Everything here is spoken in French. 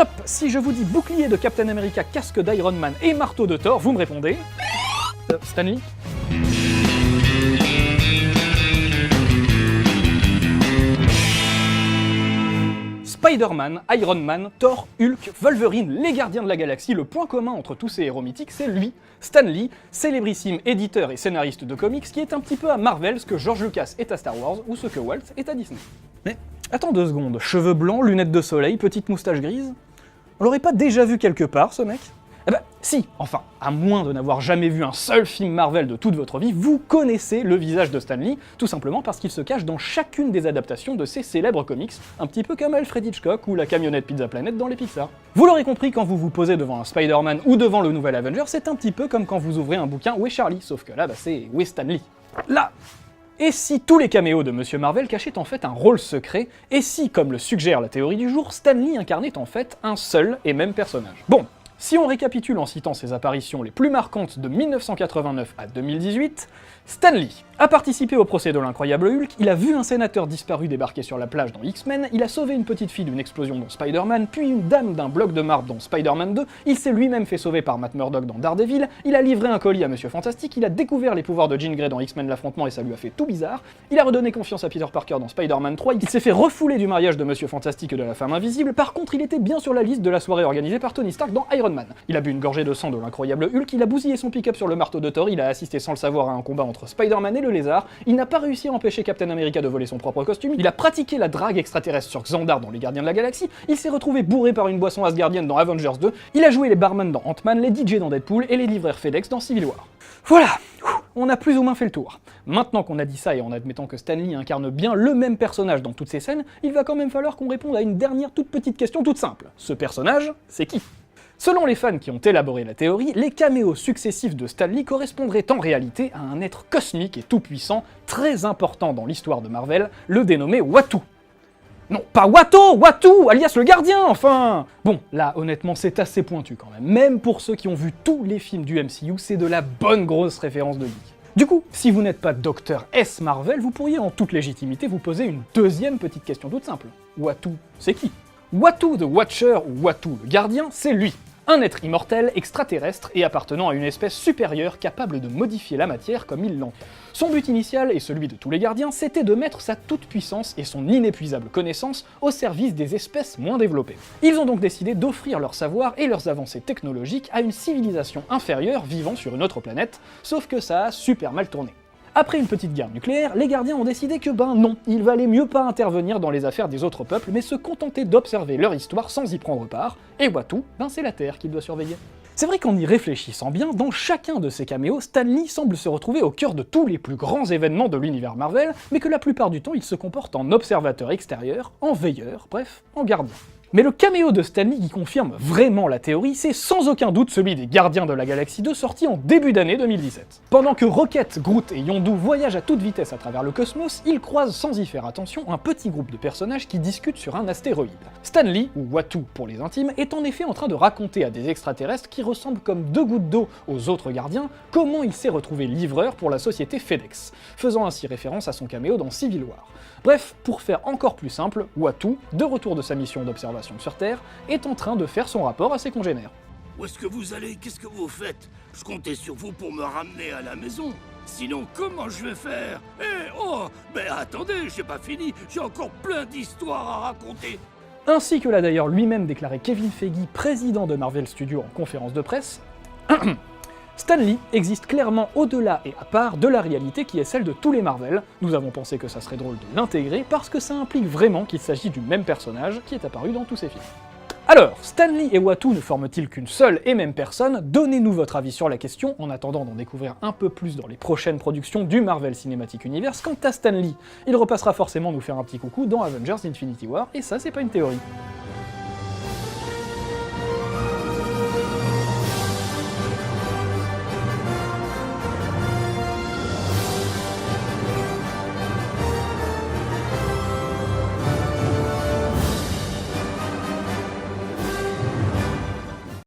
Top! Si je vous dis bouclier de Captain America, casque d'Iron Man et marteau de Thor, vous me répondez... Stan Lee? Spider-Man, Iron Man, Thor, Hulk, Wolverine, les Gardiens de la Galaxie, le point commun entre tous ces héros mythiques, c'est lui, Stan Lee, célébrissime éditeur et scénariste de comics, qui est un petit peu à Marvel ce que George Lucas est à Star Wars ou ce que Walt est à Disney. Mais attends 2 secondes, cheveux blancs, lunettes de soleil, petite moustache grise? On l'aurait pas déjà vu quelque part, ce mec? Eh ben, si, enfin, à moins de n'avoir jamais vu un seul film Marvel de toute votre vie, vous connaissez le visage de Stan Lee, tout simplement parce qu'il se cache dans chacune des adaptations de ces célèbres comics, un petit peu comme Alfred Hitchcock ou la camionnette Pizza Planet dans les Pixar. Vous l'aurez compris, quand vous vous posez devant un Spider-Man ou devant le nouvel Avenger, c'est un petit peu comme quand vous ouvrez un bouquin Où est Charlie, sauf que là, bah, c'est Où est Stan Lee. Là! Et si tous les caméos de Monsieur Marvel cachaient en fait un rôle secret, et si, comme le suggère la théorie du jour, Stan Lee incarnait en fait un seul et même personnage. Bon, si on récapitule en citant ses apparitions les plus marquantes de 1989 à 2018, Stan Lee a participé au procès de l'incroyable Hulk, il a vu un sénateur disparu débarquer sur la plage dans X-Men, il a sauvé une petite fille d'une explosion dans Spider-Man, puis une dame d'un bloc de marbre dans Spider-Man 2, il s'est lui-même fait sauver par Matt Murdock dans Daredevil, il a livré un colis à Monsieur Fantastique, il a découvert les pouvoirs de Jean Grey dans X-Men l'affrontement et ça lui a fait tout bizarre, il a redonné confiance à Peter Parker dans Spider-Man 3, il s'est fait refouler du mariage de Monsieur Fantastique et de la femme invisible, par contre il était bien sur la liste de la soirée organisée par Tony Stark dans Iron Man. Il a bu une gorgée de sang de l'incroyable Hulk, il a bousillé son pick-up sur le marteau de Thor, il a assisté sans le savoir à un combat entre Spider-Man et le lézard, il n'a pas réussi à empêcher Captain America de voler son propre costume, il a pratiqué la drague extraterrestre sur Xandar dans Les Gardiens de la Galaxie, il s'est retrouvé bourré par une boisson asgardienne dans Avengers 2, il a joué les barman dans Ant-Man, les DJ dans Deadpool et les livreurs FedEx dans Civil War. Voilà, on a plus ou moins fait le tour. Maintenant qu'on a dit ça et en admettant que Stan Lee incarne bien le même personnage dans toutes ces scènes, il va quand même falloir qu'on réponde à une dernière toute petite question toute simple. Ce personnage, c'est qui ? Selon les fans qui ont élaboré la théorie, les caméos successifs de Stan Lee correspondraient en réalité à un être cosmique et tout-puissant, très important dans l'histoire de Marvel, le dénommé Uatu. Non, pas Watto, Uatu, alias le gardien, enfin! Bon, là, honnêtement, c'est assez pointu quand même. Même pour ceux qui ont vu tous les films du MCU, c'est de la bonne grosse référence de geek. Du coup, si vous n'êtes pas Dr. S. Marvel, vous pourriez en toute légitimité vous poser une deuxième petite question toute simple. Uatu, c'est qui? Uatu the Watcher ou Uatu le gardien, c'est lui. Un être immortel, extraterrestre et appartenant à une espèce supérieure capable de modifier la matière comme il l'entend. Son but initial, et celui de tous les gardiens, c'était de mettre sa toute-puissance et son inépuisable connaissance au service des espèces moins développées. Ils ont donc décidé d'offrir leur savoir et leurs avancées technologiques à une civilisation inférieure vivant sur une autre planète, sauf que ça a super mal tourné. Après une petite guerre nucléaire, les gardiens ont décidé que ben non, il valait mieux pas intervenir dans les affaires des autres peuples, mais se contenter d'observer leur histoire sans y prendre part, et Uatu, ben c'est la Terre qu'il doit surveiller. C'est vrai qu'en y réfléchissant bien, dans chacun de ces caméos, Stan Lee semble se retrouver au cœur de tous les plus grands événements de l'univers Marvel, mais que la plupart du temps il se comporte en observateur extérieur, en veilleur, bref, en gardien. Mais le caméo de Stan Lee qui confirme vraiment la théorie, c'est sans aucun doute celui des Gardiens de la Galaxie 2 sorti en début d'année 2017. Pendant que Rocket, Groot et Yondu voyagent à toute vitesse à travers le cosmos, ils croisent sans y faire attention un petit groupe de personnages qui discutent sur un astéroïde. Stan Lee, ou Uatu pour les intimes, est en effet en train de raconter à des extraterrestres qui ressemblent comme 2 gouttes d'eau aux autres gardiens comment il s'est retrouvé livreur pour la société FedEx, faisant ainsi référence à son caméo dans Civil War. Bref, pour faire encore plus simple, Uatu, de retour de sa mission d'observation sur Terre, est en train de faire son rapport à ses congénères. Où est-ce que vous allez? Qu'est-ce que vous faites? Je comptais sur vous pour me ramener à la maison. Sinon, comment je vais faire? Oh, mais attendez, j'ai pas fini, j'ai encore plein d'histoires à raconter. Ainsi que l'a d'ailleurs lui-même déclaré Kevin Feige, président de Marvel Studios en conférence de presse, Stan Lee existe clairement au-delà et à part de la réalité qui est celle de tous les Marvel. Nous avons pensé que ça serait drôle de l'intégrer parce que ça implique vraiment qu'il s'agit du même personnage qui est apparu dans tous ces films. Alors, Stan Lee et Uatu ne forment-ils qu'une seule et même personne? Donnez-nous votre avis sur la question, en attendant d'en découvrir un peu plus dans les prochaines productions du Marvel Cinematic Universe. Quant à Stan Lee, il repassera forcément nous faire un petit coucou dans Avengers Infinity War, et ça c'est pas une théorie.